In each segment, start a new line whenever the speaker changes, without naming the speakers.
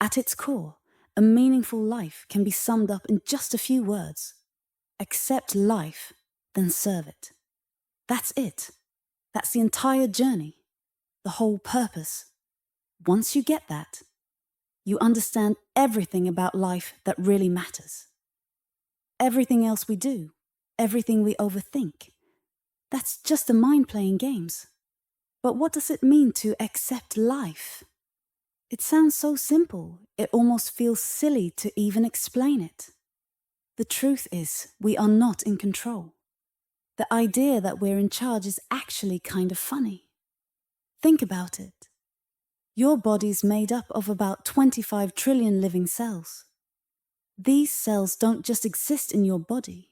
At its core, a meaningful life can be summed up in just a few words. Accept life, then serve it. That's it. That's the entire journey, the whole purpose. Once you get that, you understand everything about life that really matters. Everything else we do, everything we overthink, that's just the mind playing games. But what does it mean to accept life? It sounds so simple, it almost feels silly to even explain it. The truth is, we are not in control. The idea that we're in charge is actually kind of funny. Think about it. Your body's made up of about 25 trillion living cells. These cells don't just exist in your body.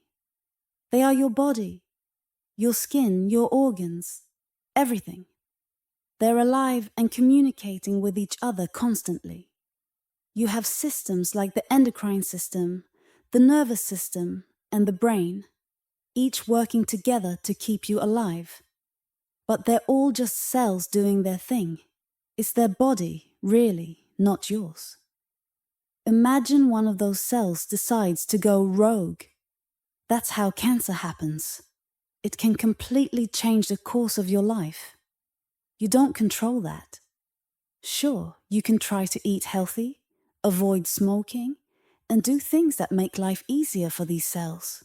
They are your body, your skin, your organs, everything. They're alive and communicating with each other constantly. You have systems like the endocrine system, the nervous system, and the brain, each working together to keep you alive. But they're all just cells doing their thing. It's their body, really, not yours. Imagine one of those cells decides to go rogue. That's how cancer happens. It can completely change the course of your life. You don't control that. Sure, you can try to eat healthy, avoid smoking, and do things that make life easier for these cells.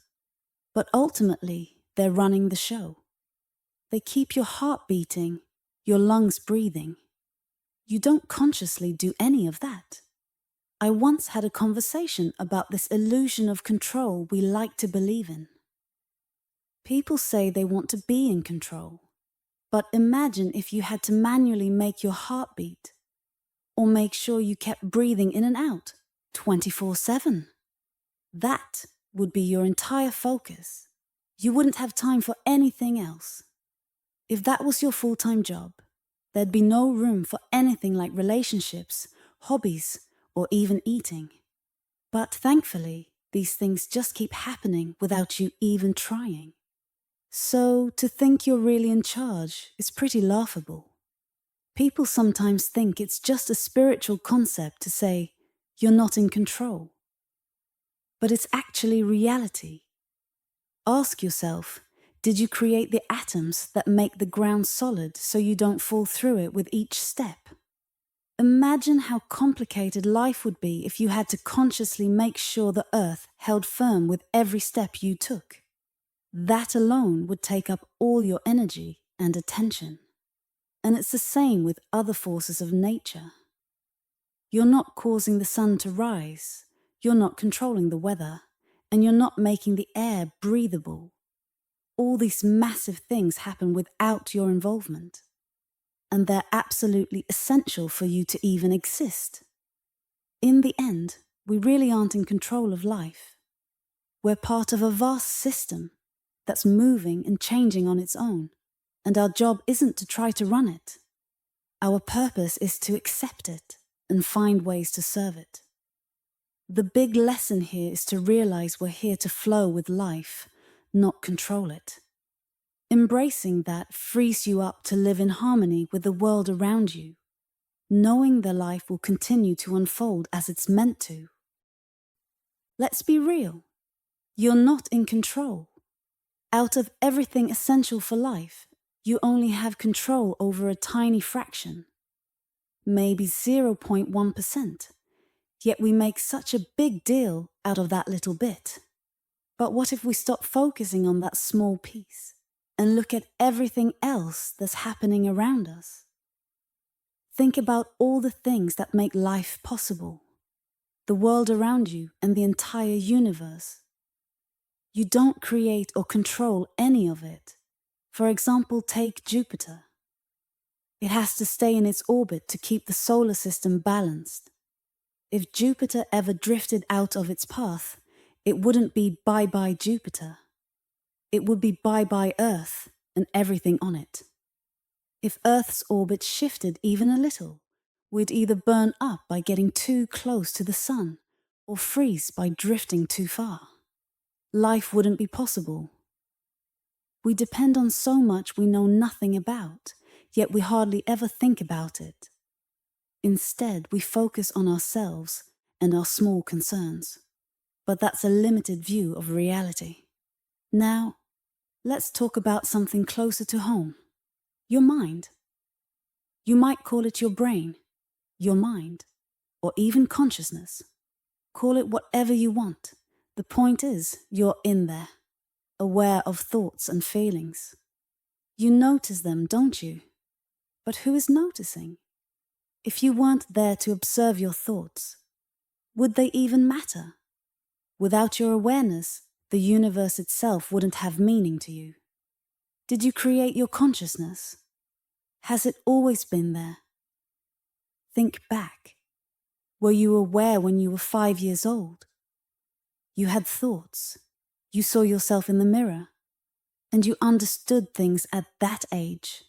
But ultimately, they're running the show. They keep your heart beating, your lungs breathing. You don't consciously do any of that. I once had a conversation about this illusion of control we like to believe in. People say they want to be in control, but imagine if you had to manually make your heart beat, or make sure you kept breathing in and out 24/7. That would be your entire focus. You wouldn't have time for anything else. If that was your full-time job, there'd be no room for anything like relationships, hobbies, or even eating. But thankfully, these things just keep happening without you even trying. So to think you're really in charge is pretty laughable. People sometimes think it's just a spiritual concept to say, you're not in control. But it's actually reality. Ask yourself, did you create the atoms that make the ground solid so you don't fall through it with each step? Imagine how complicated life would be if you had to consciously make sure the earth held firm with every step you took. That alone would take up all your energy and attention. And it's the same with other forces of nature. You're not causing the sun to rise, you're not controlling the weather, and you're not making the air breathable. All these massive things happen without your involvement. And they're absolutely essential for you to even exist. In the end, we really aren't in control of life. We're part of a vast system that's moving and changing on its own, and our job isn't to try to run it. Our purpose is to accept it and find ways to serve it. The big lesson here is to realize we're here to flow with life, not control it. Embracing that frees you up to live in harmony with the world around you, knowing their life will continue to unfold as it's meant to. Let's be real. You're not in control. Out of everything essential for life, you only have control over a tiny fraction, maybe 0.1%, yet we make such a big deal out of that little bit. But what if we stop focusing on that small piece and look at everything else that's happening around us? Think about all the things that make life possible, the world around you and the entire universe. You don't create or control any of it. For example, take Jupiter. It has to stay in its orbit to keep the solar system balanced. If Jupiter ever drifted out of its path, it wouldn't be bye-bye Jupiter. It would be bye-bye Earth and everything on it. If Earth's orbit shifted even a little, we'd either burn up by getting too close to the sun or freeze by drifting too far. Life wouldn't be possible. We depend on so much we know nothing about, yet we hardly ever think about it. Instead, we focus on ourselves and our small concerns. But that's a limited view of reality. Now, let's talk about something closer to home. Your mind. You might call it your brain, your mind, or even consciousness. Call it whatever you want. The point is, you're in there, aware of thoughts and feelings. You notice them, don't you? But who is noticing? If you weren't there to observe your thoughts, would they even matter? Without your awareness, the universe itself wouldn't have meaning to you. Did you create your consciousness? Has it always been there? Think back. Were you aware when you were 5 years old? You had thoughts. You saw yourself in the mirror. And you understood things at that age.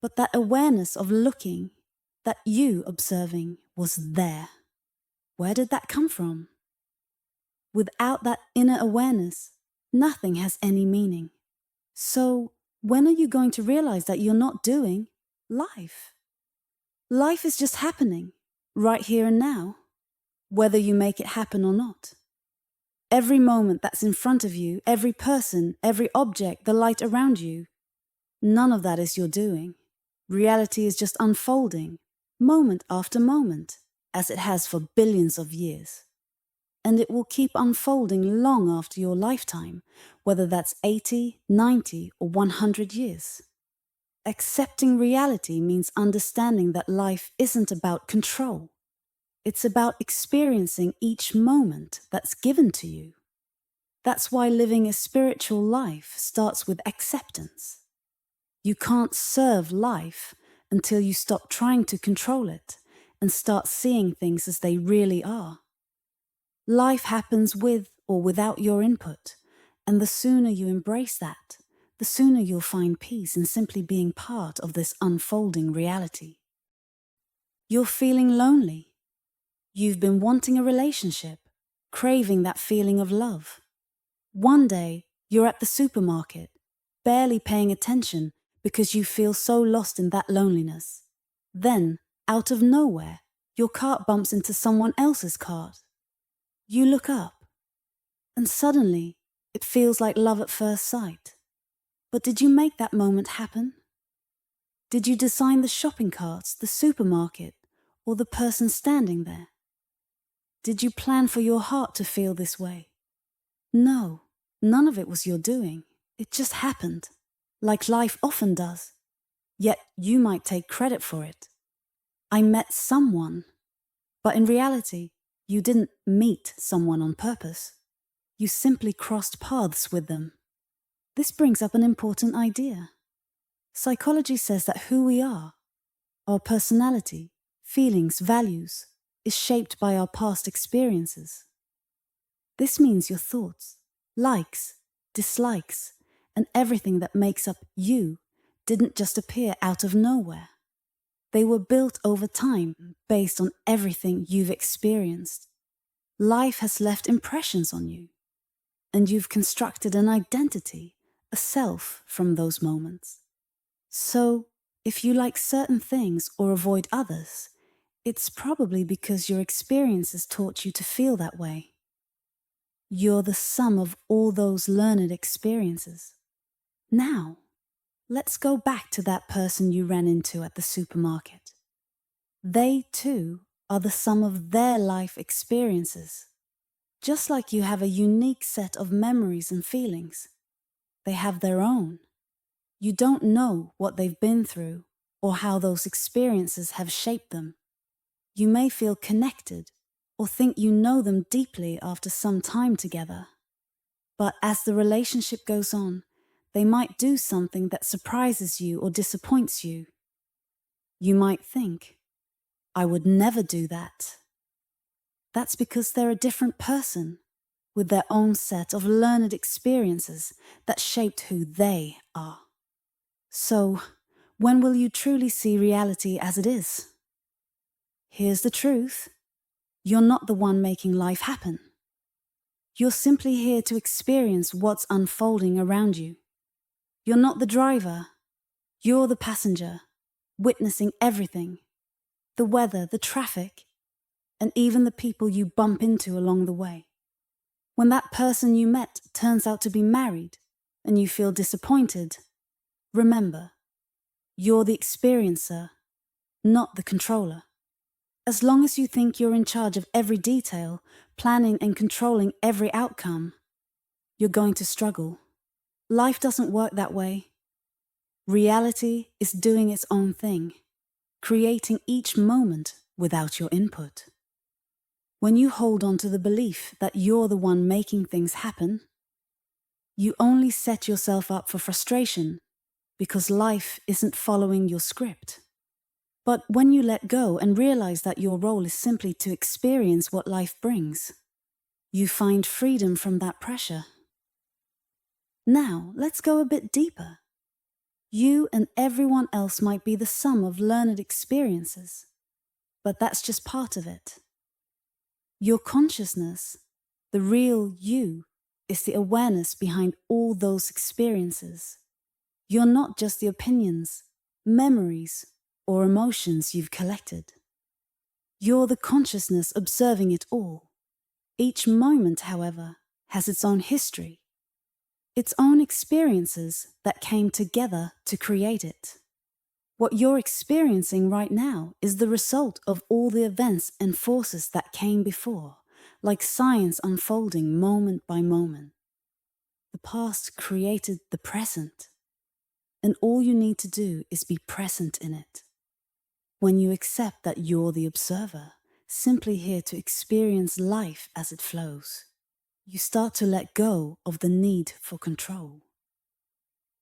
But that awareness of looking, that you observing, was there. Where did that come from? Without that inner awareness, nothing has any meaning. So, when are you going to realize that you're not doing life? Life is just happening, right here and now, whether you make it happen or not. Every moment that's in front of you, every person, every object, the light around you, none of that is your doing. Reality is just unfolding, moment after moment, as it has for billions of years. And it will keep unfolding long after your lifetime, whether that's 80, 90, or 100 years. Accepting reality means understanding that life isn't about control. It's about experiencing each moment that's given to you. That's why living a spiritual life starts with acceptance. You can't serve life until you stop trying to control it and start seeing things as they really are. Life happens with or without your input, and the sooner you embrace that, the sooner you'll find peace in simply being part of this unfolding reality. You're feeling lonely. You've been wanting a relationship, craving that feeling of love. One day, you're at the supermarket, barely paying attention because you feel so lost in that loneliness. Then, out of nowhere, your cart bumps into someone else's cart. You look up, and suddenly, it feels like love at first sight. But did you make that moment happen? Did you design the shopping carts, the supermarket, or the person standing there? Did you plan for your heart to feel this way? No, none of it was your doing. It just happened, like life often does. Yet you might take credit for it. I met someone, but in reality, you didn't meet someone on purpose. You simply crossed paths with them. This brings up an important idea. Psychology says that who we are, our personality, feelings, values, is shaped by our past experiences. This means your thoughts, likes, dislikes, and everything that makes up you didn't just appear out of nowhere. They were built over time based on everything you've experienced. Life has left impressions on you, and you've constructed an identity, a self from those moments. So, if you like certain things or avoid others, it's probably because your experiences taught you to feel that way. You're the sum of all those learned experiences. Now, let's go back to that person you ran into at the supermarket. They, too, are the sum of their life experiences. Just like you have a unique set of memories and feelings, they have their own. You don't know what they've been through or how those experiences have shaped them. You may feel connected or think you know them deeply after some time together. But as the relationship goes on, they might do something that surprises you or disappoints you. You might think, I would never do that. That's because they're a different person with their own set of learned experiences that shaped who they are. So, when will you truly see reality as it is? Here's the truth. You're not the one making life happen. You're simply here to experience what's unfolding around you. You're not the driver. You're the passenger, witnessing everything. the weather, the traffic, and even the people you bump into along the way. When that person you met turns out to be married and you feel disappointed, remember, you're the experiencer, not the controller. As long as you think you're in charge of every detail, planning and controlling every outcome, you're going to struggle. Life doesn't work that way. Reality is doing its own thing, creating each moment without your input. When you hold on to the belief that you're the one making things happen, you only set yourself up for frustration because life isn't following your script. But when you let go and realize that your role is simply to experience what life brings, you find freedom from that pressure. Now, let's go a bit deeper. You and everyone else might be the sum of learned experiences, but that's just part of it. Your consciousness, the real you, is the awareness behind all those experiences. You're not just the opinions, memories, or emotions you've collected. You're the consciousness observing it all. Each moment, however, has its own history, its own experiences that came together to create it. What you're experiencing right now is the result of all the events and forces that came before, like science unfolding moment by moment. The past created the present, and all you need to do is be present in it. When you accept that you're the observer, simply here to experience life as it flows, you start to let go of the need for control.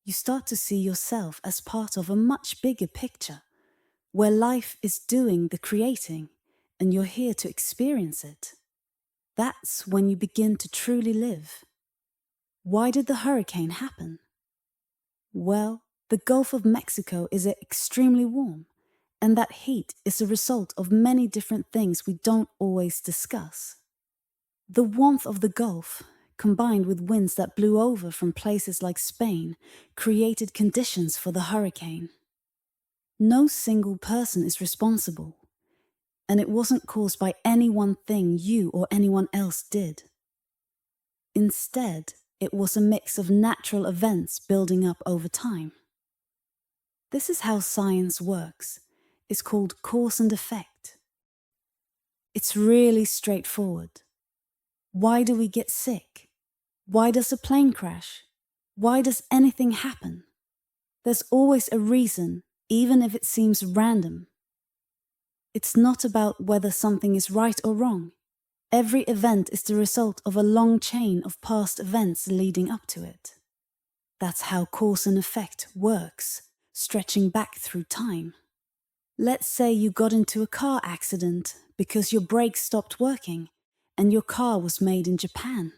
You start to see yourself as part of a much bigger picture, where life is doing the creating and you're here to experience it. That's when you begin to truly live. Why did the hurricane happen? Well, the Gulf of Mexico is extremely warm, and that heat is a result of many different things we don't always discuss. The warmth of the Gulf, combined with winds that blew over from places like Spain, created conditions for the hurricane. No single person is responsible, and it wasn't caused by any one thing you or anyone else did. Instead, it was a mix of natural events building up over time. This is how science works. It's called cause and effect. It's really straightforward. Why do we get sick? Why does a plane crash? Why does anything happen? There's always a reason, even if it seems random. It's not about whether something is right or wrong. Every event is the result of a long chain of past events leading up to it. That's how cause and effect works, stretching back through time. Let's say you got into a car accident because your brakes stopped working and your car was made in Japan.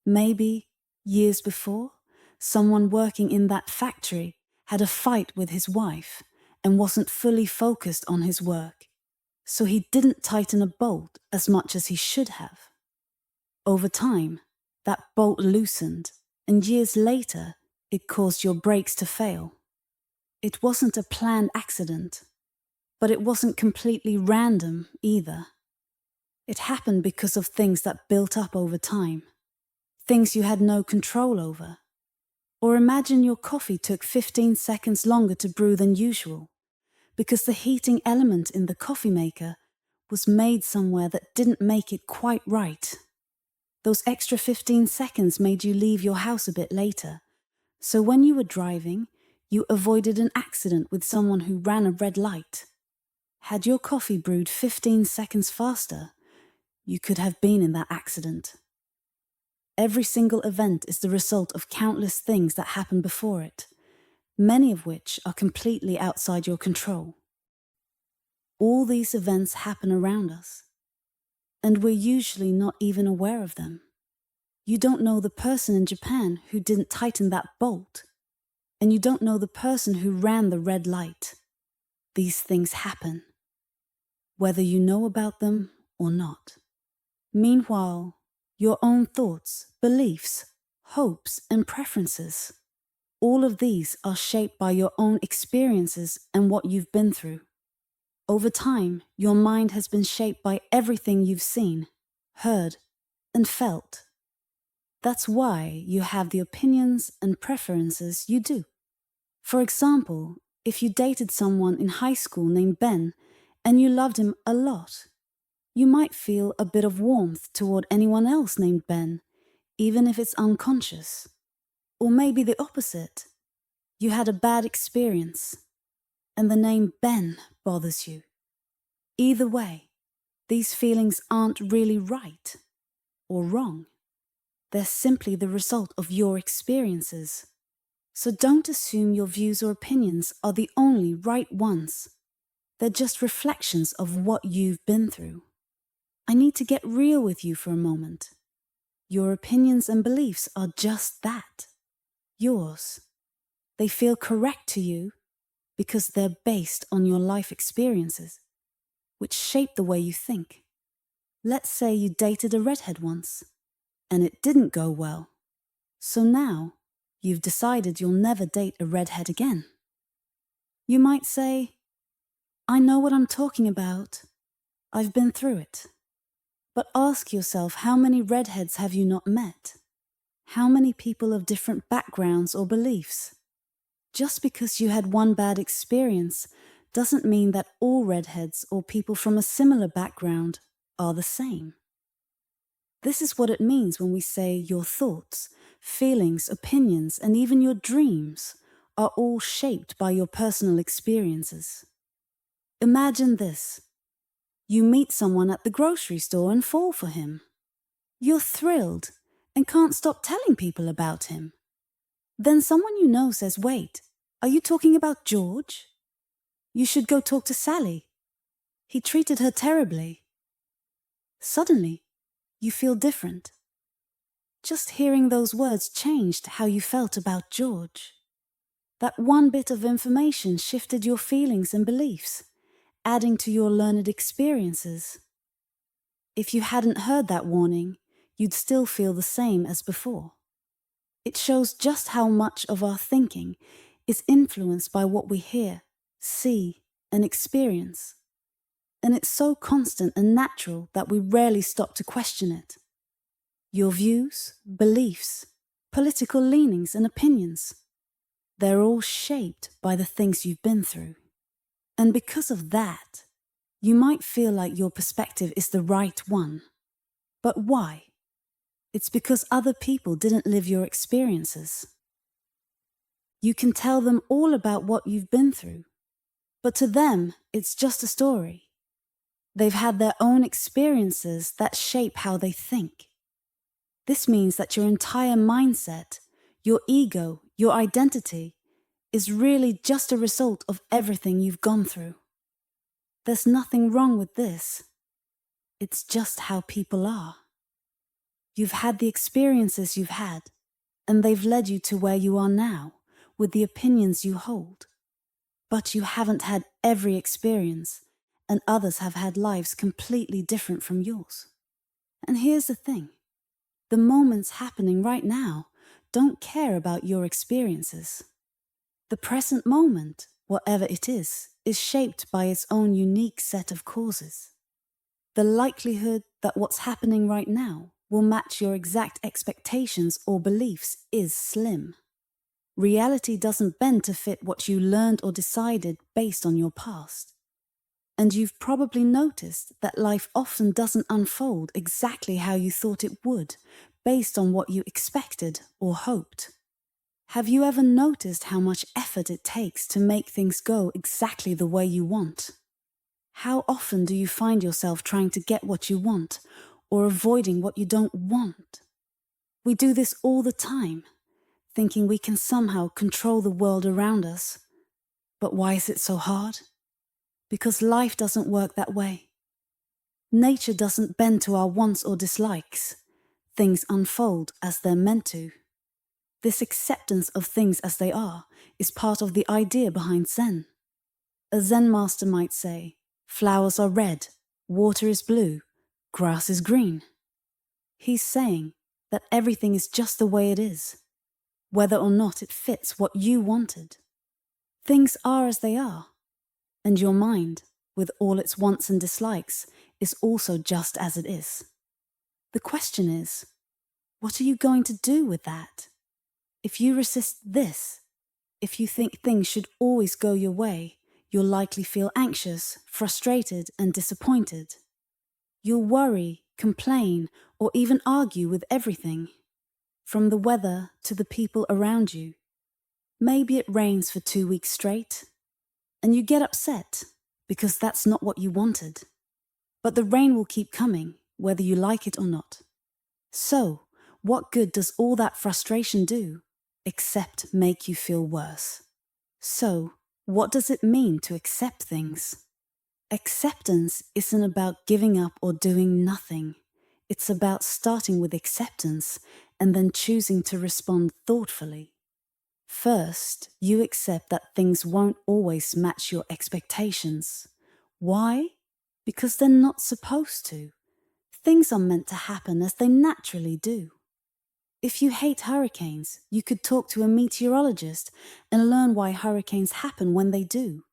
Maybe, years before, someone working in that factory had a fight with his wife and wasn't fully focused on his work, so he didn't tighten a bolt as much as he should have. Over time, that bolt loosened, and years later, it caused your brakes to fail. It wasn't a planned accident, but it wasn't completely random either. It happened because of things that built up over time, things you had no control over. Or imagine your coffee took 15 seconds longer to brew than usual, because the heating element in the coffee maker was made somewhere that didn't make it quite right. Those extra 15 seconds made you leave your house a bit later, so when you were driving, you avoided an accident with someone who ran a red light. Had your coffee brewed 15 seconds faster, you could have been in that accident. Every single event is the result of countless things that happened before it, many of which are completely outside your control. All these events happen around us, and we're usually not even aware of them. You don't know the person in Japan who didn't tighten that bolt, and you don't know the person who ran the red light. These things happen, whether you know about them or not. Meanwhile, your own thoughts, beliefs, hopes, and preferences, all of these are shaped by your own experiences and what you've been through. Over time, your mind has been shaped by everything you've seen, heard, and felt. That's why you have the opinions and preferences you do. For example, if you dated someone in high school named Ben and you loved him a lot, you might feel a bit of warmth toward anyone else named Ben, even if it's unconscious. Or maybe the opposite. You had a bad experience, and the name Ben bothers you. Either way, these feelings aren't really right or wrong. They're simply the result of your experiences. So don't assume your views or opinions are the only right ones. They're just reflections of what you've been through. I need to get real with you for a moment. Your opinions and beliefs are just that. Yours. They feel correct to you because they're based on your life experiences, which shape the way you think. Let's say you dated a redhead once, and it didn't go well. So now, you've decided you'll never date a redhead again. You might say, I know what I'm talking about. I've been through it. But ask yourself, how many redheads have you not met? How many people of different backgrounds or beliefs? Just because you had one bad experience doesn't mean that all redheads or people from a similar background are the same. This is what it means when we say your thoughts, feelings, opinions, and even your dreams are all shaped by your personal experiences. Imagine this. You meet someone at the grocery store and fall for him. You're thrilled and can't stop telling people about him. Then someone you know says, wait, are you talking about George? You should go talk to Sally. He treated her terribly. Suddenly, you feel different. Just hearing those words changed how you felt about George. That one bit of information shifted your feelings and beliefs, adding to your learned experiences. If you hadn't heard that warning, you'd still feel the same as before. It shows just how much of our thinking is influenced by what we hear, see, and experience. And it's so constant and natural that we rarely stop to question it. Your views, beliefs, political leanings, and opinions, they're all shaped by the things you've been through. And because of that, you might feel like your perspective is the right one. But why? It's because other people didn't live your experiences. You can tell them all about what you've been through, but to them, it's just a story. They've had their own experiences that shape how they think. This means that your entire mindset, your ego, your identity, is really just a result of everything you've gone through. There's nothing wrong with this. It's just how people are. You've had the experiences you've had, and they've led you to where you are now, with the opinions you hold. But you haven't had every experience, and others have had lives completely different from yours. And here's the thing. The moments happening right now don't care about your experiences. The present moment, whatever it is shaped by its own unique set of causes. The likelihood that what's happening right now will match your exact expectations or beliefs is slim. Reality doesn't bend to fit what you learned or decided based on your past. And you've probably noticed that life often doesn't unfold exactly how you thought it would, based on what you expected or hoped. Have you ever noticed how much effort it takes to make things go exactly the way you want? How often do you find yourself trying to get what you want or avoiding what you don't want? We do this all the time, thinking we can somehow control the world around us. But why is it so hard? Because life doesn't work that way. Nature doesn't bend to our wants or dislikes. Things unfold as they're meant to. This acceptance of things as they are is part of the idea behind Zen. A Zen master might say, flowers are red, water is blue, grass is green. He's saying that everything is just the way it is, whether or not it fits what you wanted. Things are as they are, and your mind, with all its wants and dislikes, is also just as it is. The question is, what are you going to do with that? If you resist this, if you think things should always go your way, you'll likely feel anxious, frustrated, and disappointed. You'll worry, complain, or even argue with everything, from the weather to the people around you. Maybe it rains for 2 weeks straight, and you get upset because that's not what you wanted. But the rain will keep coming, whether you like it or not. So, what good does all that frustration do, except make you feel worse? So, what does it mean to accept things? Acceptance isn't about giving up or doing nothing. It's about starting with acceptance and then choosing to respond thoughtfully. First, you accept that things won't always match your expectations. Why? Because they're not supposed to. Things are meant to happen as they naturally do. If you hate hurricanes, you could talk to a meteorologist and learn why hurricanes happen when they do.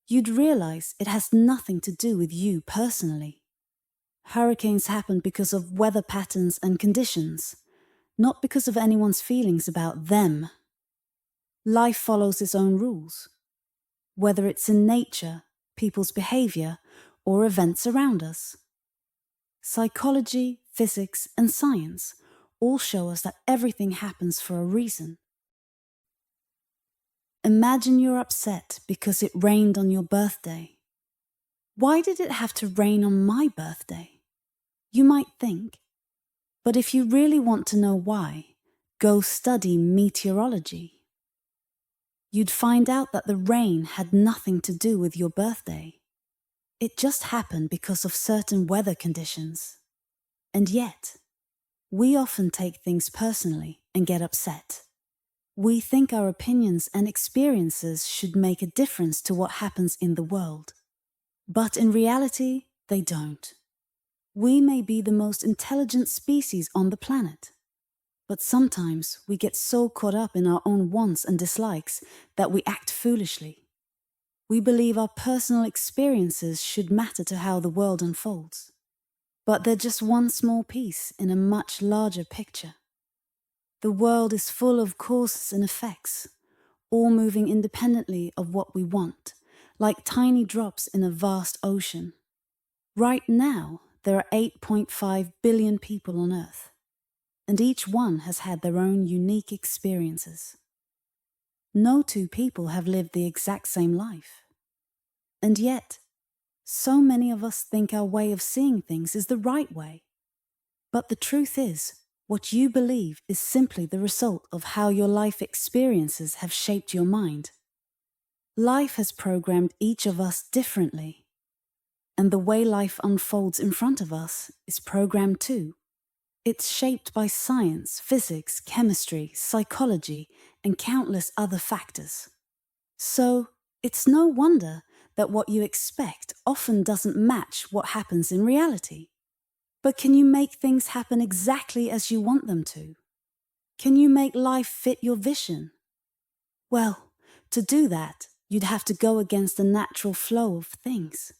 You'd realize it has nothing to do with you personally. Hurricanes happen because of weather patterns and conditions, not because of anyone's feelings about them. Life follows its own rules, whether it's in nature, people's behavior, or events around us. Psychology, physics, and science all show us that everything happens for a reason. Imagine you're upset because it rained on your birthday. Why did it have to rain on my birthday? You might think. But if you really want to know why, go study meteorology. You'd find out that the rain had nothing to do with your birthday. It just happened because of certain weather conditions. And yet, we often take things personally and get upset. We think our opinions and experiences should make a difference to what happens in the world. But in reality, they don't. We may be the most intelligent species on the planet. But sometimes we get so caught up in our own wants and dislikes that we act foolishly. We believe our personal experiences should matter to how the world unfolds. But they're just one small piece in a much larger picture. The world is full of causes and effects, all moving independently of what we want, like tiny drops in a vast ocean. Right now, there are 8.5 billion people on Earth, and each one has had their own unique experiences. No two people have lived the exact same life. And yet, so many of us think our way of seeing things is the right way. But the truth is, what you believe is simply the result of how your life experiences have shaped your mind. Life has programmed each of us differently, and the way life unfolds in front of us is programmed too. It's shaped by science, physics, chemistry, psychology, and countless other factors. So, it's no wonder that what you expect often doesn't match what happens in reality. But can you make things happen exactly as you want them to? Can you make life fit your vision? Well, to do that, you'd have to go against the natural flow of things.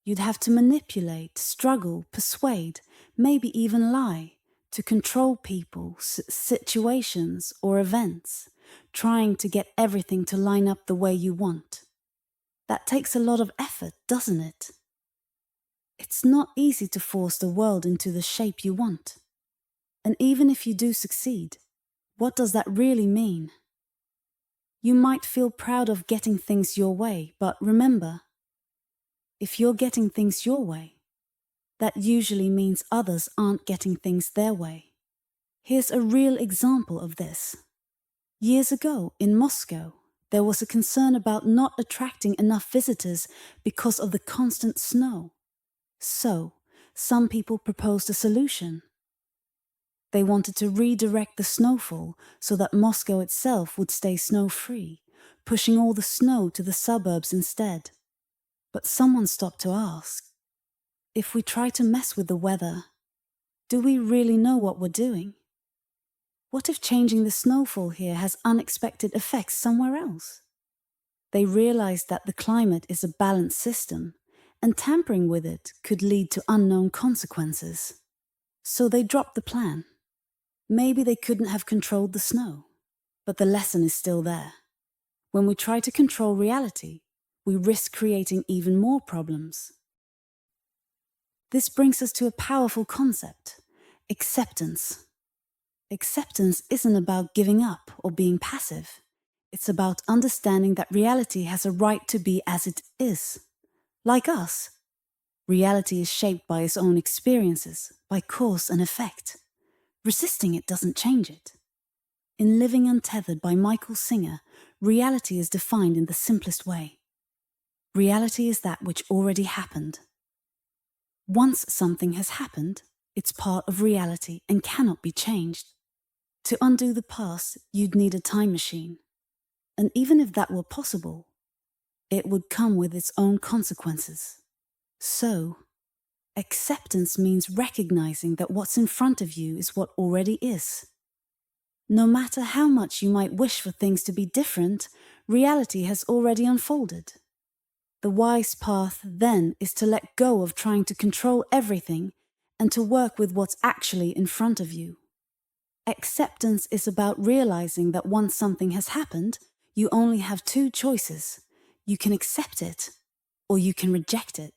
You'd have to manipulate, struggle, persuade, maybe even lie, to control people, situations, or events, trying to get everything to line up the way you want. That takes a lot of effort, doesn't it? It's not easy to force the world into the shape you want. And even if you do succeed, what does that really mean? You might feel proud of getting things your way, but remember, if you're getting things your way, that usually means others aren't getting things their way. Here's a real example of this. Years ago, in Moscow, there was a concern about not attracting enough visitors because of the constant snow. So, some people proposed a solution. They wanted to redirect the snowfall so that Moscow itself would stay snow-free, pushing all the snow to the suburbs instead. But someone stopped to ask, if we try to mess with the weather, do we really know what we're doing? What if changing the snowfall here has unexpected effects somewhere else? They realized that the climate is a balanced system, and tampering with it could lead to unknown consequences. So they dropped the plan. Maybe they couldn't have controlled the snow, but the lesson is still there. When we try to control reality, we risk creating even more problems. This brings us to a powerful concept: acceptance. Acceptance isn't about giving up or being passive. It's about understanding that reality has a right to be as it is. Like us, reality is shaped by its own experiences, by cause and effect. Resisting it doesn't change it. In Living Untethered by Michael Singer, reality is defined in the simplest way. Reality is that which already happened. Once something has happened, it's part of reality and cannot be changed. To undo the past, you'd need a time machine. And even if that were possible, it would come with its own consequences. So, acceptance means recognizing that what's in front of you is what already is. No matter how much you might wish for things to be different, reality has already unfolded. The wise path, then, is to let go of trying to control everything and to work with what's actually in front of you. Acceptance is about realizing that once something has happened, you only have two choices. You can accept it, or you can reject it.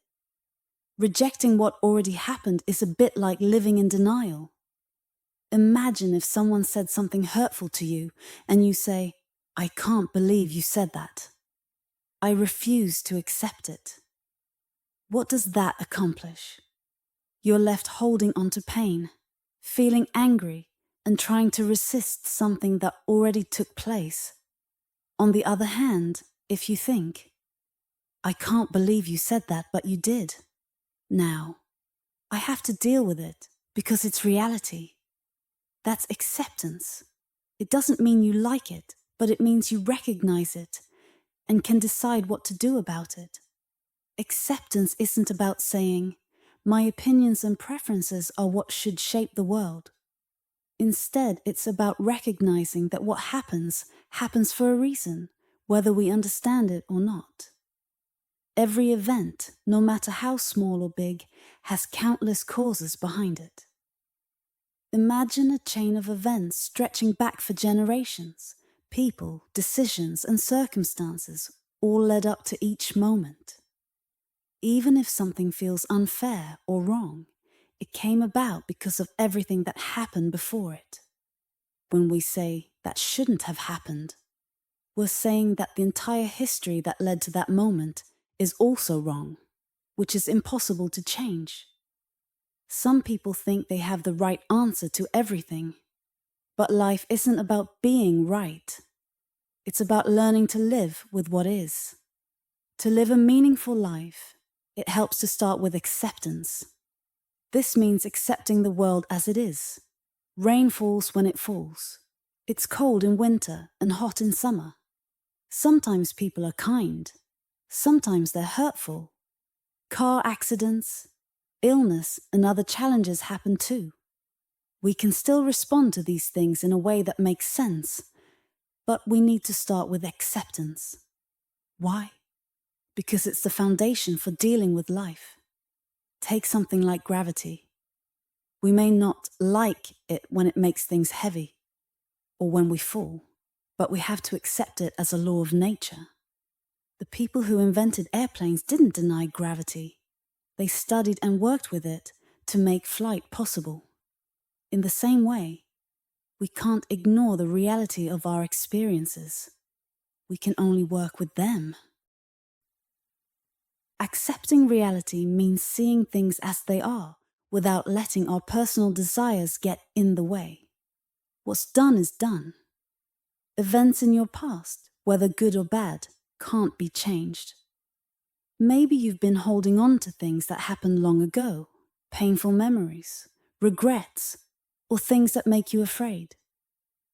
Rejecting what already happened is a bit like living in denial. Imagine if someone said something hurtful to you, and you say, "I can't believe you said that. I refuse to accept it." What does that accomplish? You're left holding on to pain, feeling angry, and trying to resist something that already took place. On the other hand, if you think, "I can't believe you said that, but you did. Now, I have to deal with it because it's reality." That's acceptance. It doesn't mean you like it, but it means you recognize it and can decide what to do about it. Acceptance isn't about saying, "My opinions and preferences are what should shape the world." Instead, it's about recognizing that what happens for a reason, whether we understand it or not. Every event, no matter how small or big, has countless causes behind it. Imagine a chain of events stretching back for generations. People, decisions, and circumstances all led up to each moment. Even if something feels unfair or wrong, it came about because of everything that happened before it. When we say that shouldn't have happened, we're saying that the entire history that led to that moment is also wrong, which is impossible to change. Some people think they have the right answer to everything, but life isn't about being right. It's about learning to live with what is. To live a meaningful life, it helps to start with acceptance. This means accepting the world as it is. Rain falls when it falls. It's cold in winter and hot in summer. Sometimes people are kind. Sometimes they're hurtful. Car accidents, illness, and other challenges happen too. We can still respond to these things in a way that makes sense, but we need to start with acceptance. Why? Because it's the foundation for dealing with life. Take something like gravity. We may not like it when it makes things heavy, or when we fall, but we have to accept it as a law of nature. The people who invented airplanes didn't deny gravity. They studied and worked with it to make flight possible. In the same way, we can't ignore the reality of our experiences. We can only work with them. Accepting reality means seeing things as they are, without letting our personal desires get in the way. What's done is done. Events in your past, whether good or bad, can't be changed. Maybe you've been holding on to things that happened long ago, painful memories, regrets, or things that make you afraid.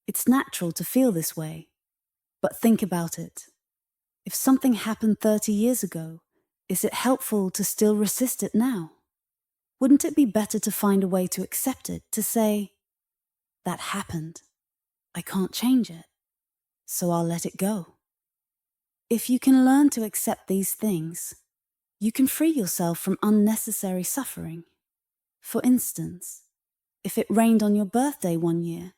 It's natural to feel this way, but think about it. If something happened 30 years ago, is it helpful to still resist it now? Wouldn't it be better to find a way to accept it, to say, "That happened. I can't change it, so I'll let it go"? If you can learn to accept these things, You can free yourself from unnecessary suffering. For instance, if it rained on your birthday one year,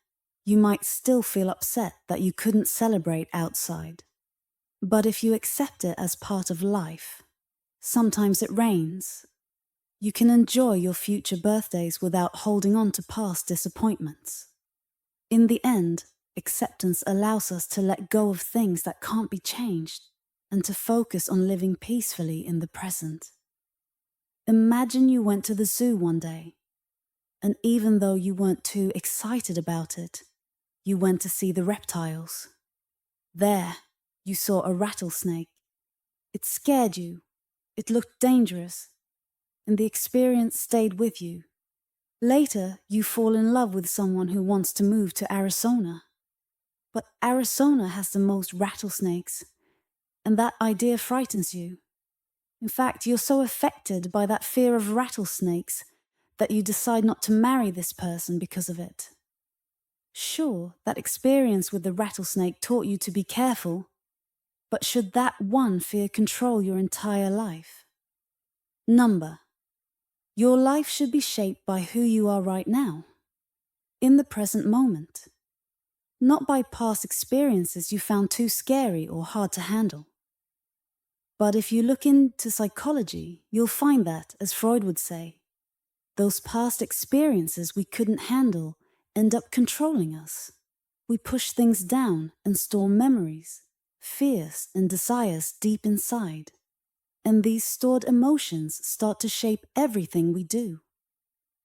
you might still feel upset that you couldn't celebrate outside. But if you accept it as part of life, sometimes it rains, you can enjoy your future birthdays without holding on to past disappointments. In the end, acceptance allows us to let go of things that can't be changed and to focus on living peacefully in the present. Imagine you went to the zoo one day, and even though you weren't too excited about it, you went to see the reptiles. There, you saw a rattlesnake. It scared you. It looked dangerous. And the experience stayed with you. Later, you fall in love with someone who wants to move to Arizona. But Arizona has the most rattlesnakes, and that idea frightens you. In fact, you're so affected by that fear of rattlesnakes that you decide not to marry this person because of it. Sure, that experience with the rattlesnake taught you to be careful, but should that one fear control your entire life? Number. Your life should be shaped by who you are right now, in the present moment, not by past experiences you found too scary or hard to handle. But if you look into psychology, you'll find that, as Freud would say, those past experiences we couldn't handle end up controlling us. We push things down and store memories, fears and desires deep inside. And these stored emotions start to shape everything we do.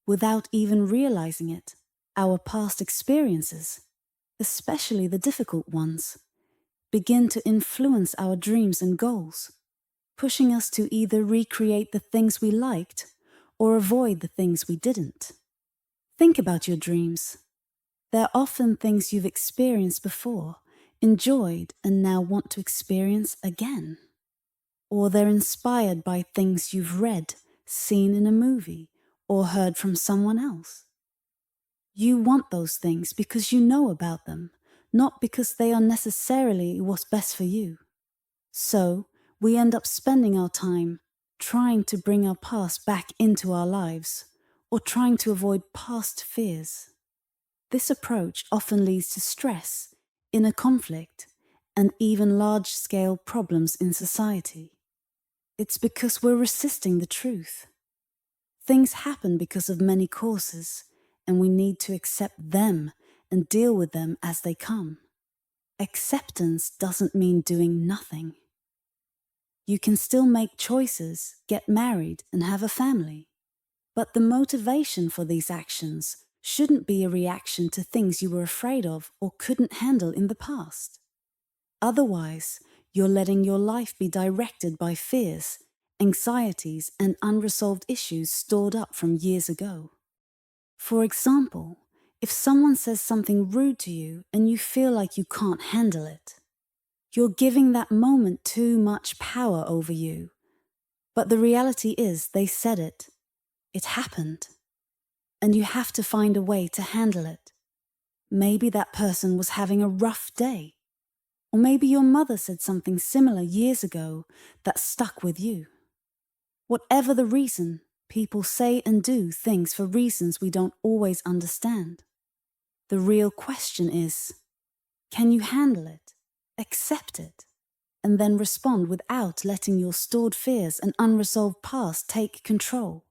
Without even realizing it, our past experiences, especially the difficult ones, begin to influence our dreams and goals, pushing us to either recreate the things we liked or avoid the things we didn't. Think about your dreams. They're often things you've experienced before, enjoyed, and now want to experience again. Or they're inspired by things you've read, seen in a movie, or heard from someone else. You want those things because you know about them, not because they are necessarily what's best for you. So, we end up spending our time trying to bring our past back into our lives, or trying to avoid past fears. This approach often leads to stress, inner conflict, and even large-scale problems in society. It's because we're resisting the truth. Things happen because of many causes, and we need to accept them and deal with them as they come. Acceptance doesn't mean doing nothing. You can still make choices, get married, and have a family. But the motivation for these actions shouldn't be a reaction to things you were afraid of or couldn't handle in the past. Otherwise, you're letting your life be directed by fears, anxieties, and unresolved issues stored up from years ago. For example, if someone says something rude to you and you feel like you can't handle it, you're giving that moment too much power over you. But the reality is they said it. It happened. And you have to find a way to handle it. Maybe that person was having a rough day. Or maybe your mother said something similar years ago that stuck with you. Whatever the reason, people say and do things for reasons we don't always understand. The real question is, can you handle it, accept it, and then respond without letting your stored fears and unresolved past take control?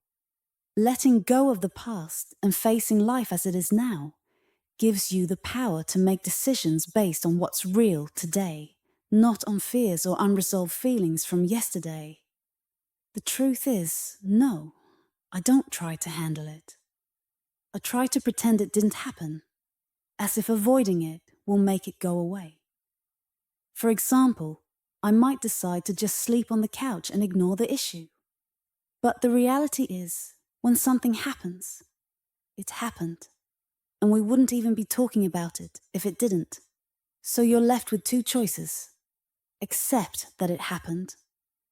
Letting go of the past and facing life as it is now gives you the power to make decisions based on what's real today, not on fears or unresolved feelings from yesterday. The truth is, no, I don't try to handle it. I try to pretend it didn't happen, as if avoiding it will make it go away. For example, I might decide to just sleep on the couch and ignore the issue. But the reality is, when something happens, it happened. And we wouldn't even be talking about it if it didn't. So you're left with two choices. Accept that it happened,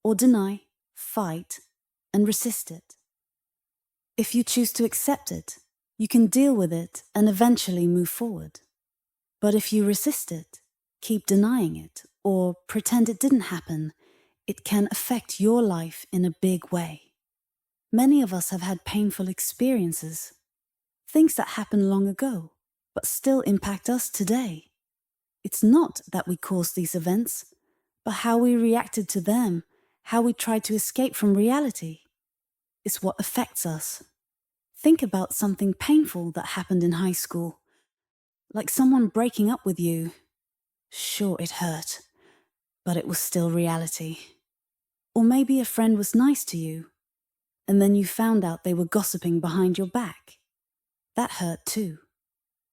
or deny, fight, and resist it. If you choose to accept it, you can deal with it and eventually move forward. But if you resist it, keep denying it, or pretend it didn't happen, it can affect your life in a big way. Many of us have had painful experiences, things that happened long ago, but still impact us today. It's not that we caused these events, but how we reacted to them, how we tried to escape from reality, is what affects us. Think about something painful that happened in high school, like someone breaking up with you. Sure, it hurt, but it was still reality. Or maybe a friend was nice to you, and then you found out they were gossiping behind your back. That hurt too.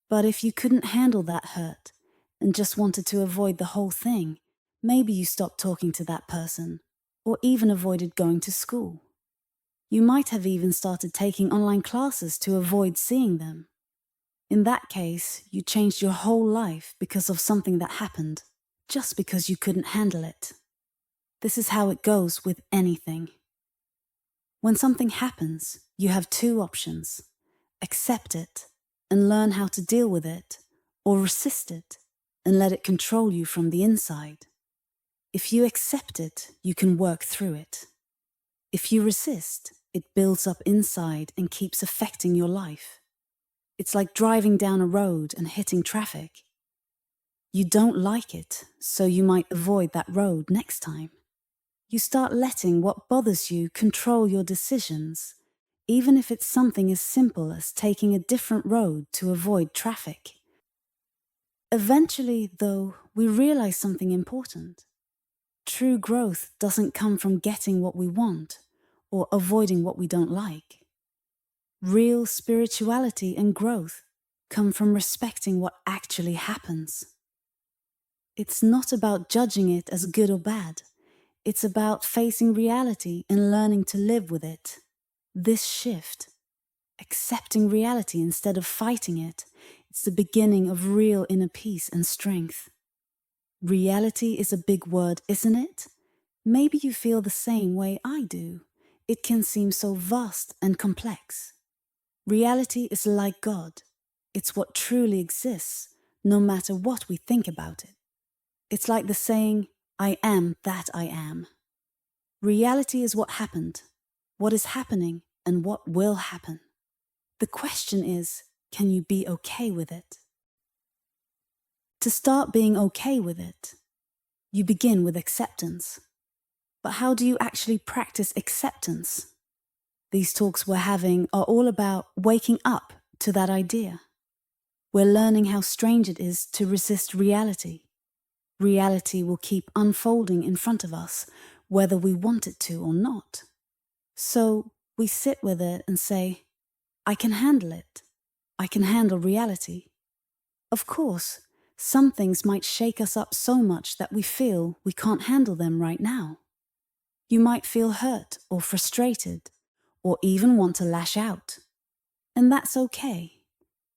But if you couldn't handle that hurt and just wanted to avoid the whole thing, maybe you stopped talking to that person, or even avoided going to school. You might have even started taking online classes to avoid seeing them. In that case, you changed your whole life because of something that happened, just because you couldn't handle it. This is how it goes with anything. When something happens, you have two options: accept it and learn how to deal with it, or resist it and let it control you from the inside. If you accept it, you can work through it. If you resist, it builds up inside and keeps affecting your life. It's like driving down a road and hitting traffic. You don't like it, so you might avoid that road next time. You start letting what bothers you control your decisions, even if it's something as simple as taking a different road to avoid traffic. Eventually, though, we realize something important. True growth doesn't come from getting what we want or avoiding what we don't like. Real spirituality and growth come from respecting what actually happens. It's not about judging it as good or bad. It's about facing reality and learning to live with it. This shift, accepting reality instead of fighting it, it's the beginning of real inner peace and strength. Reality is a big word, isn't it? Maybe you feel the same way I do. It can seem so vast and complex. Reality is like God. It's what truly exists, no matter what we think about it. It's like the saying, I am that I am. Reality is what happened, what is happening, and what will happen. The question is, can you be okay with it? To start being okay with it, you begin with acceptance. But how do you actually practice acceptance? These talks we're having are all about waking up to that idea. We're learning how strange it is to resist reality. Reality will keep unfolding in front of us, whether we want it to or not. So we sit with it and say, I can handle it. I can handle reality. Of course, some things might shake us up so much that we feel we can't handle them right now. You might feel hurt or frustrated, or even want to lash out. And that's okay.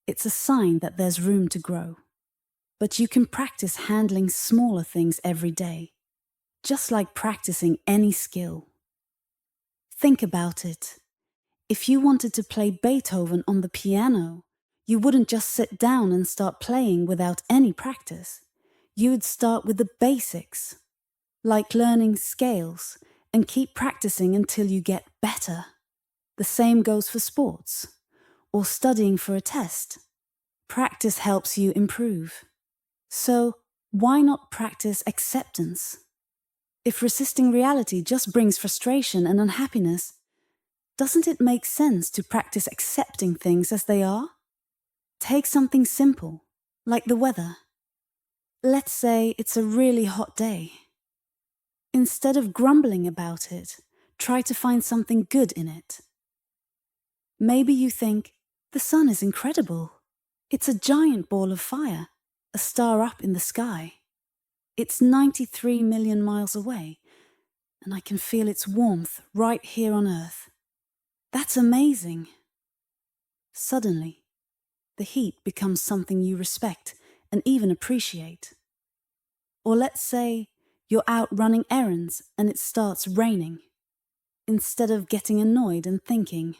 It's a sign that there's room to grow. But you can practice handling smaller things every day, just like practicing any skill. Think about it. If you wanted to play Beethoven on the piano, you wouldn't just sit down and start playing without any practice. You would start with the basics, like learning scales, and keep practicing until you get better. The same goes for sports, or studying for a test. Practice helps you improve. So, why not practice acceptance? If resisting reality just brings frustration and unhappiness, doesn't it make sense to practice accepting things as they are? Take something simple, like the weather. Let's say it's a really hot day. Instead of grumbling about it, try to find something good in it. Maybe you think, the sun is incredible. It's a giant ball of fire, a star up in the sky. It's 93 million miles away, and I can feel its warmth right here on Earth. That's amazing. Suddenly, the heat becomes something you respect and even appreciate. Or let's say you're out running errands and it starts raining. Instead of getting annoyed and thinking,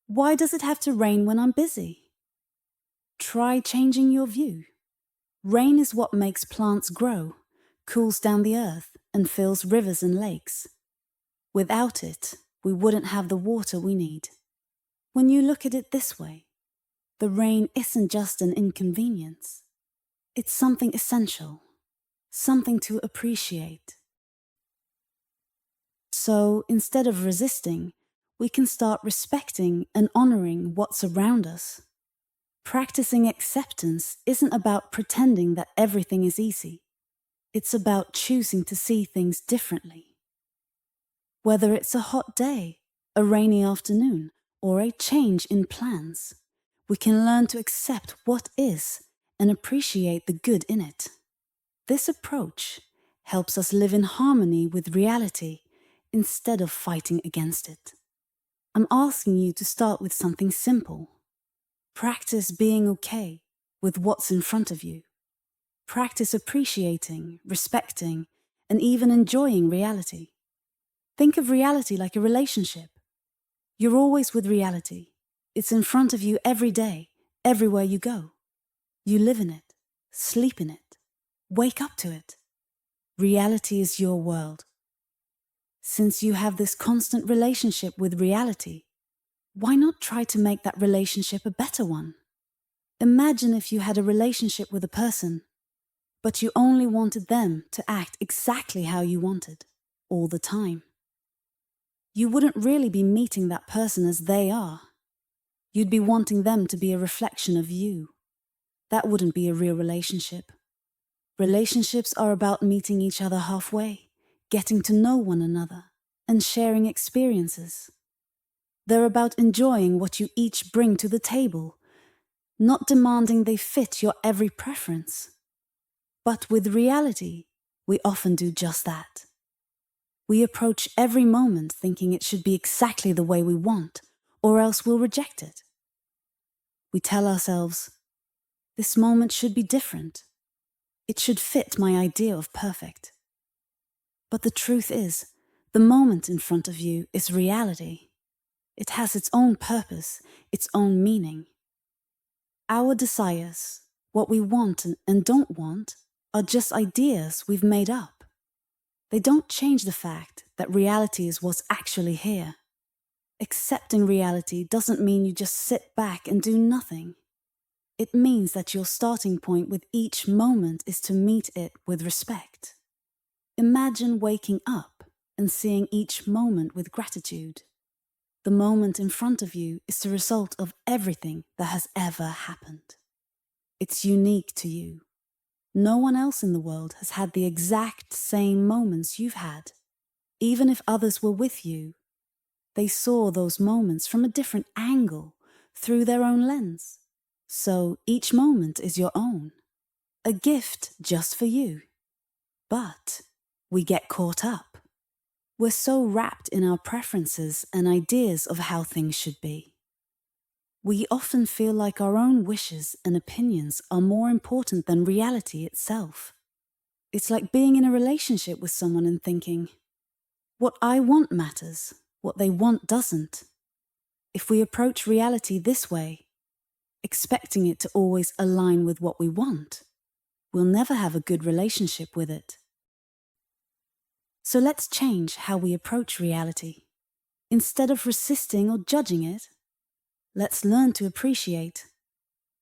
why does it have to rain when I'm busy? Try changing your view. Rain is what makes plants grow. cools down the earth and fills rivers and lakes. Without it, we wouldn't have the water we need. When you look at it this way, the rain isn't just an inconvenience. It's something essential, something to appreciate. So instead of resisting, we can start respecting and honoring what's around us. Practicing acceptance isn't about pretending that everything is easy. It's about choosing to see things differently. Whether it's a hot day, a rainy afternoon, or a change in plans, we can learn to accept what is and appreciate the good in it. This approach helps us live in harmony with reality instead of fighting against it. I'm asking you to start with something simple. Practice being okay with what's in front of you. Practice appreciating, respecting, and even enjoying reality. Think of reality like a relationship. You're always with reality. It's in front of you every day, everywhere you go. You live in it, sleep in it, wake up to it. Reality is your world. Since you have this constant relationship with reality, why not try to make that relationship a better one? Imagine if you had a relationship with a person, but you only wanted them to act exactly how you wanted, all the time. You wouldn't really be meeting that person as they are. You'd be wanting them to be a reflection of you. That wouldn't be a real relationship. Relationships are about meeting each other halfway, getting to know one another, and sharing experiences. They're about enjoying what you each bring to the table, not demanding they fit your every preference. But with reality, we often do just that. We approach every moment thinking it should be exactly the way we want, or else we'll reject it. We tell ourselves, this moment should be different. It should fit my idea of perfect. But the truth is, the moment in front of you is reality. It has its own purpose, its own meaning. Our desires, what we want and don't want, are just ideas we've made up. They don't change the fact that reality is what's actually here. Accepting reality doesn't mean you just sit back and do nothing. It means that your starting point with each moment is to meet it with respect. Imagine waking up and seeing each moment with gratitude. The moment in front of you is the result of everything that has ever happened. It's unique to you. No one else in the world has had the exact same moments you've had. Even if others were with you, they saw those moments from a different angle, through their own lens. So each moment is your own, a gift just for you. But we get caught up. We're so wrapped in our preferences and ideas of how things should be. We often feel like our own wishes and opinions are more important than reality itself. It's like being in a relationship with someone and thinking, what I want matters, what they want doesn't. If we approach reality this way, expecting it to always align with what we want, we'll never have a good relationship with it. So let's change how we approach reality. Instead of resisting or judging it, let's learn to appreciate,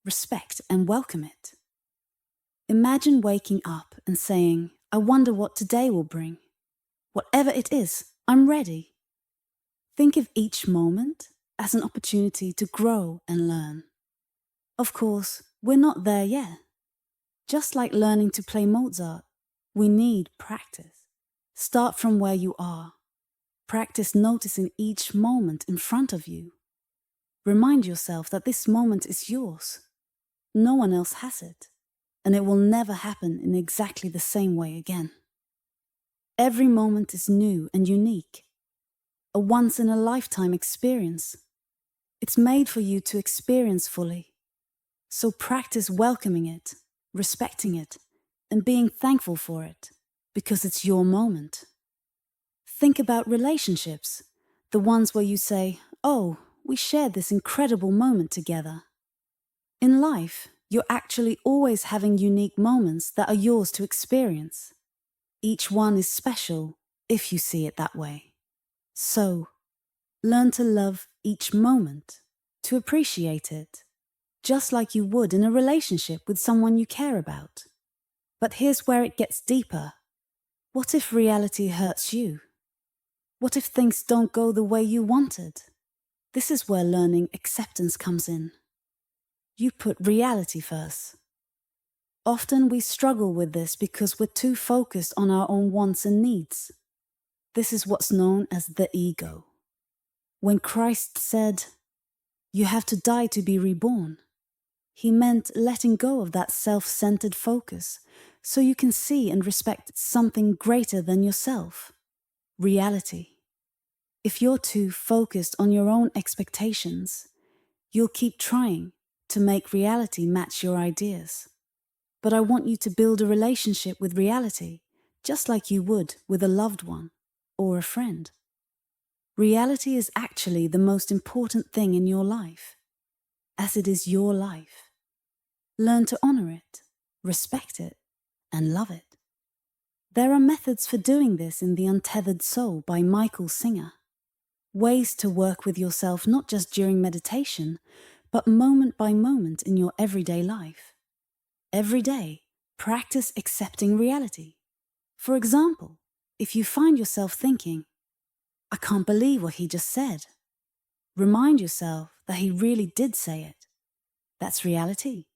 respect, and welcome it. Imagine waking up and saying, I wonder what today will bring. Whatever it is, I'm ready. Think of each moment as an opportunity to grow and learn. Of course, we're not there yet. Just like learning to play Mozart, we need practice. Start from where you are. Practice noticing each moment in front of you. Remind yourself that this moment is yours. No one else has it, and it will never happen in exactly the same way again. Every moment is new and unique, a once-in-a-lifetime experience. It's made for you to experience fully. So practice welcoming it, respecting it, and being thankful for it, because it's your moment. Think about relationships, the ones where you say, oh, we shared this incredible moment together. In life, you're actually always having unique moments that are yours to experience. Each one is special if you see it that way. So, learn to love each moment, to appreciate it, just like you would in a relationship with someone you care about. But here's where it gets deeper. What if reality hurts you? What if things don't go the way you wanted? This is where learning acceptance comes in. You put reality first. Often we struggle with this because we're too focused on our own wants and needs. This is what's known as the ego. When Christ said, "You have to die to be reborn," he meant letting go of that self-centered focus so you can see and respect something greater than yourself, reality. If you're too focused on your own expectations, you'll keep trying to make reality match your ideas. But I want you to build a relationship with reality, just like you would with a loved one or a friend. Reality is actually the most important thing in your life, as it is your life. Learn to honor it, respect it, and love it. There are methods for doing this in The Untethered Soul by Michael Singer. Ways to work with yourself not just during meditation, but moment by moment in your everyday life. Every day, practice accepting reality. For example, if you find yourself thinking, "I can't believe what he just said," remind yourself that he really did say it. That's reality.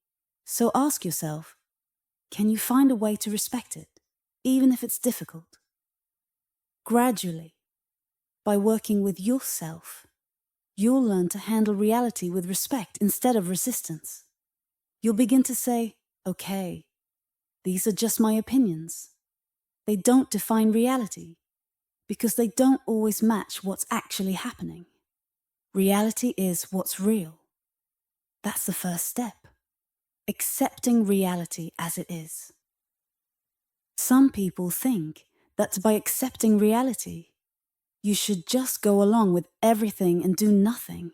So ask yourself, can you find a way to respect it, even if it's difficult? Gradually, by working with yourself, you'll learn to handle reality with respect instead of resistance. You'll begin to say, "Okay, these are just my opinions. They don't define reality, because they don't always match what's actually happening. Reality is what's real." That's the first step. Accepting reality as it is. Some people think that by accepting reality, you should just go along with everything and do nothing.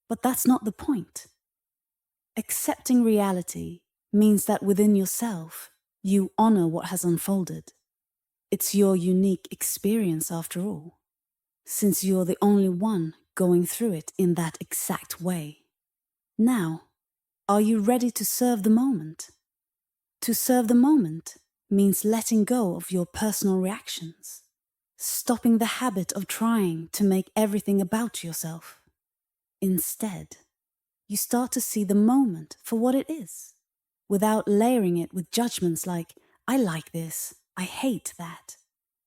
But that's not the point. Accepting reality means that within yourself, you honor what has unfolded. It's your unique experience after all, since you're the only one going through it in that exact way. Now, are you ready to serve the moment? To serve the moment means letting go of your personal reactions, stopping the habit of trying to make everything about yourself. Instead, you start to see the moment for what it is, without layering it with judgments like, "I like this, I hate that,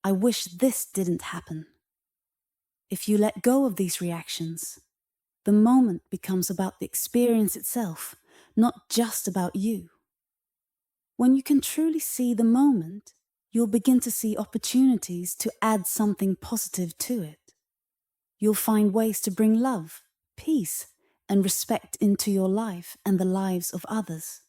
I wish this didn't happen." If you let go of these reactions, the moment becomes about the experience itself, not just about you. When you can truly see the moment, you'll begin to see opportunities to add something positive to it. You'll find ways to bring love, peace, and respect into your life and the lives of others.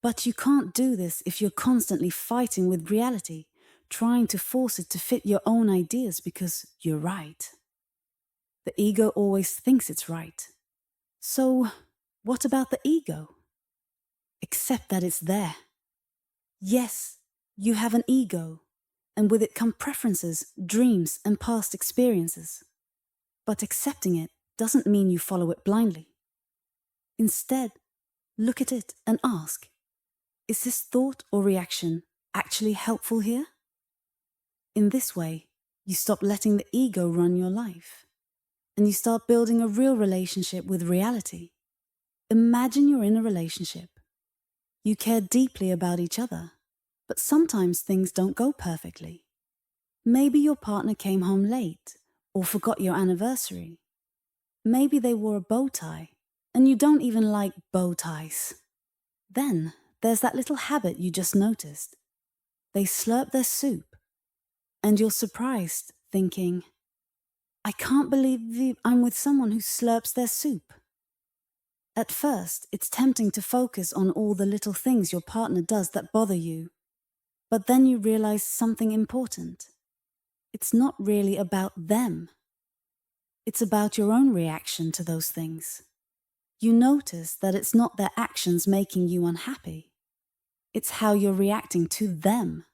But you can't do this if you're constantly fighting with reality, trying to force it to fit your own ideas because you're right. The ego always thinks it's right. So, what about the ego? Accept that it's there. Yes, you have an ego, and with it come preferences, dreams, and past experiences. But accepting it doesn't mean you follow it blindly. Instead, look at it and ask, is this thought or reaction actually helpful here? In this way, you stop letting the ego run your life, and you start building a real relationship with reality. Imagine you're in a relationship. You care deeply about each other, but sometimes things don't go perfectly. Maybe your partner came home late or forgot your anniversary. Maybe they wore a bow tie, and you don't even like bow ties. Then there's that little habit you just noticed. They slurp their soup, and you're surprised, thinking, "I can't believe I'm with someone who slurps their soup." At first, it's tempting to focus on all the little things your partner does that bother you. But then you realize something important. It's not really about them. It's about your own reaction to those things. You notice that it's not their actions making you unhappy. It's how you're reacting to them.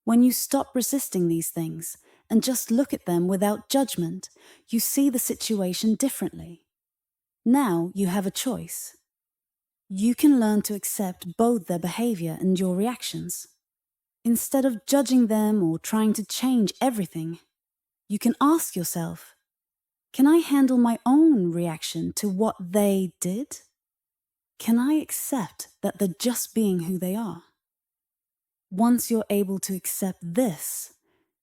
When you stop resisting these things and just look at them without judgment, you see the situation differently. Now you have a choice. You can learn to accept both their behavior and your reactions. Instead of judging them or trying to change everything, you can ask yourself, can I handle my own reaction to what they did? Can I accept that they're just being who they are? Once you're able to accept this,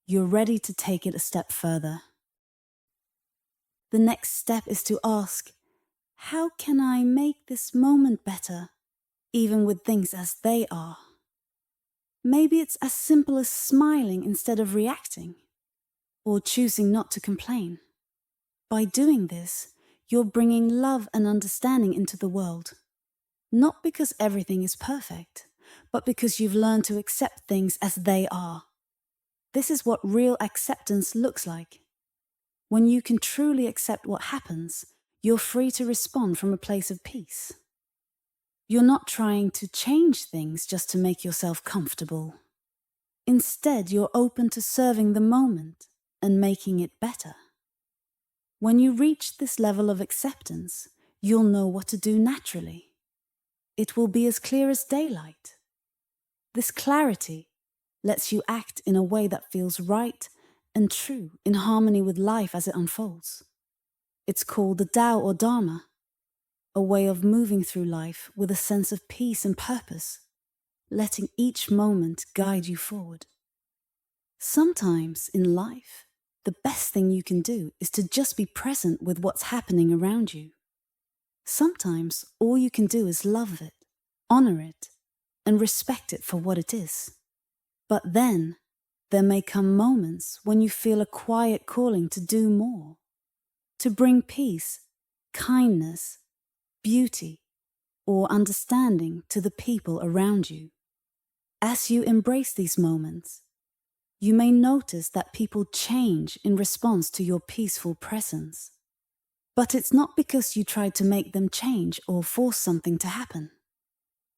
you're ready to take it a step further. The next step is to ask, how can I make this moment better, even with things as they are? Maybe it's as simple as smiling instead of reacting, or choosing not to complain. By doing this, you're bringing love and understanding into the world. Not because everything is perfect, but because you've learned to accept things as they are. This is what real acceptance looks like. When you can truly accept what happens, you're free to respond from a place of peace. You're not trying to change things just to make yourself comfortable. Instead, you're open to serving the moment and making it better. When you reach this level of acceptance, you'll know what to do naturally. It will be as clear as daylight. This clarity lets you act in a way that feels right and true, in harmony with life as it unfolds. It's called the Tao or Dharma, a way of moving through life with a sense of peace and purpose, letting each moment guide you forward. Sometimes in life, the best thing you can do is to just be present with what's happening around you. Sometimes all you can do is love it, honor it, and respect it for what it is. But then, there may come moments when you feel a quiet calling to do more, to bring peace, kindness, beauty, or understanding to the people around you. As you embrace these moments, you may notice that people change in response to your peaceful presence. But it's not because you tried to make them change or force something to happen.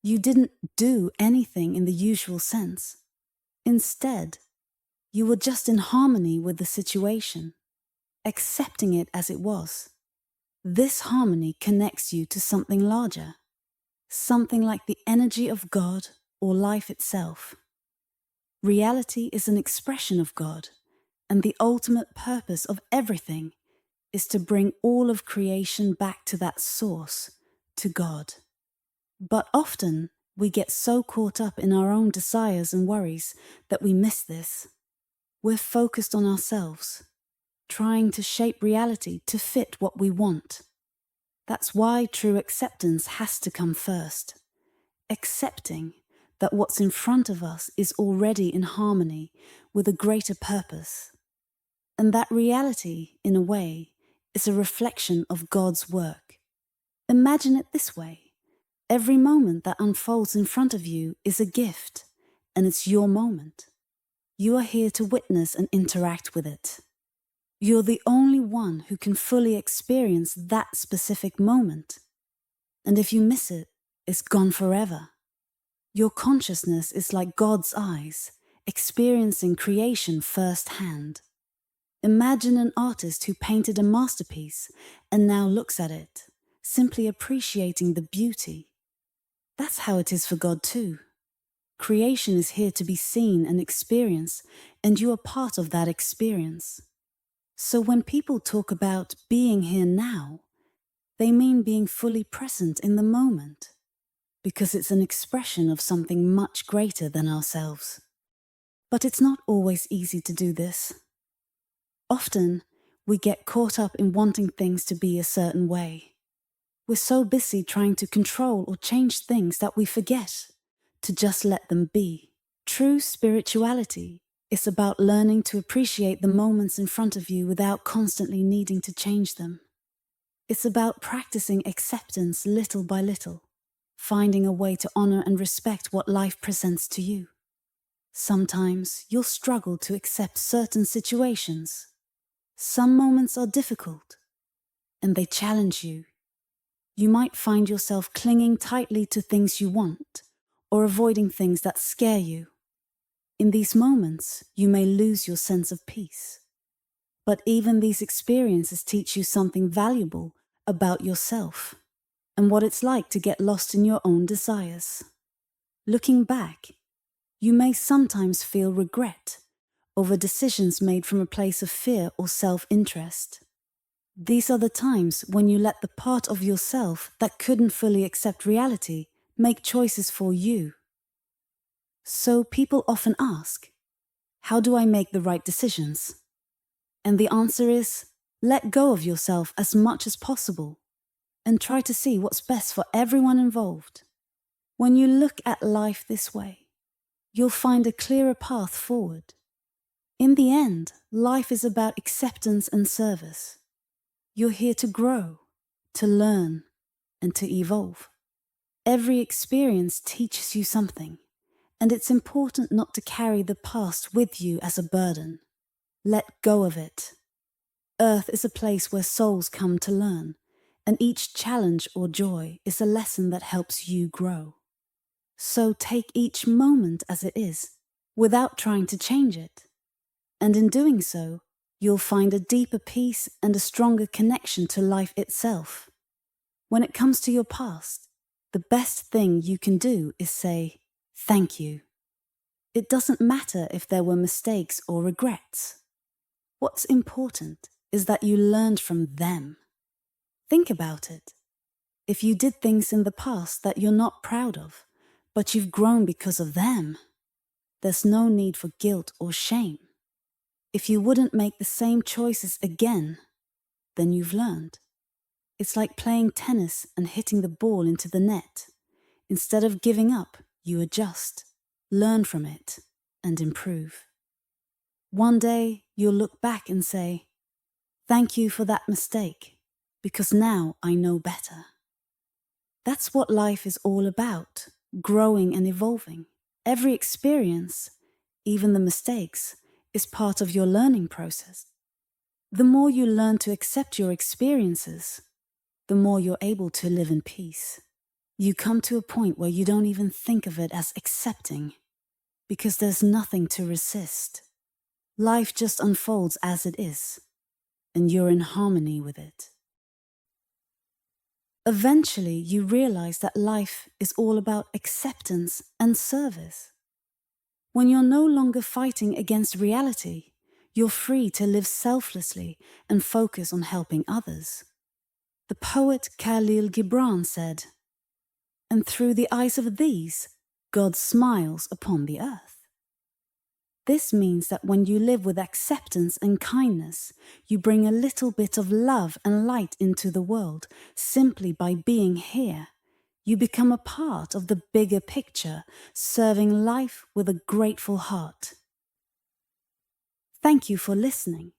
You didn't do anything in the usual sense. Instead, you were just in harmony with the situation, accepting it as it was. This harmony connects you to something larger, something like the energy of God or life itself. Reality is an expression of God, and the ultimate purpose of everything is to bring all of creation back to that source, to God. But often, we get so caught up in our own desires and worries that we miss this. We're focused on ourselves, trying to shape reality to fit what we want. That's why true acceptance has to come first. Accepting that what's in front of us is already in harmony with a greater purpose. And that reality, in a way, is a reflection of God's work. Imagine it this way. Every moment that unfolds in front of you is a gift, and it's your moment. You are here to witness and interact with it. You're the only one who can fully experience that specific moment. And if you miss it, it's gone forever. Your consciousness is like God's eyes, experiencing creation firsthand. Imagine an artist who painted a masterpiece and now looks at it, simply appreciating the beauty. That's how it is for God too. Creation is here to be seen and experienced, and you are part of that experience. So when people talk about being here now, they mean being fully present in the moment, because it's an expression of something much greater than ourselves. But it's not always easy to do this. Often, we get caught up in wanting things to be a certain way. We're so busy trying to control or change things that we forget to just let them be. True spirituality is about learning to appreciate the moments in front of you without constantly needing to change them. It's about practicing acceptance little by little, finding a way to honor and respect what life presents to you. Sometimes you'll struggle to accept certain situations. Some moments are difficult, and they challenge you. You might find yourself clinging tightly to things you want, or avoiding things that scare you. In these moments, you may lose your sense of peace. But even these experiences teach you something valuable about yourself and what it's like to get lost in your own desires. Looking back, you may sometimes feel regret over decisions made from a place of fear or self-interest. These are the times when you let the part of yourself that couldn't fully accept reality make choices for you. So people often ask, how do I make the right decisions? And the answer is, let go of yourself as much as possible and try to see what's best for everyone involved. When you look at life this way, you'll find a clearer path forward. In the end, life is about acceptance and service. You're here to grow, to learn, and to evolve. Every experience teaches you something, and it's important not to carry the past with you as a burden. Let go of it. Earth is a place where souls come to learn, and each challenge or joy is a lesson that helps you grow. So take each moment as it is, without trying to change it. And in doing so, you'll find a deeper peace and a stronger connection to life itself. When it comes to your past, the best thing you can do is say, thank you. It doesn't matter if there were mistakes or regrets. What's important is that you learned from them. Think about it. If you did things in the past that you're not proud of, but you've grown because of them, there's no need for guilt or shame. If you wouldn't make the same choices again, then you've learned. It's like playing tennis and hitting the ball into the net. Instead of giving up, you adjust, learn from it, and improve. One day, you'll look back and say, thank you for that mistake, because now I know better. That's what life is all about, growing and evolving. Every experience, even the mistakes, is part of your learning process. The more you learn to accept your experiences, the more you're able to live in peace. You come to a point where you don't even think of it as accepting, because there's nothing to resist. Life just unfolds as it is, and you're in harmony with it. Eventually, you realize that life is all about acceptance and service. When you're no longer fighting against reality, you're free to live selflessly and focus on helping others. The poet Khalil Gibran said, "And through the eyes of these, God smiles upon the earth." This means that when you live with acceptance and kindness, you bring a little bit of love and light into the world simply by being here. You become a part of the bigger picture, serving life with a grateful heart. Thank you for listening.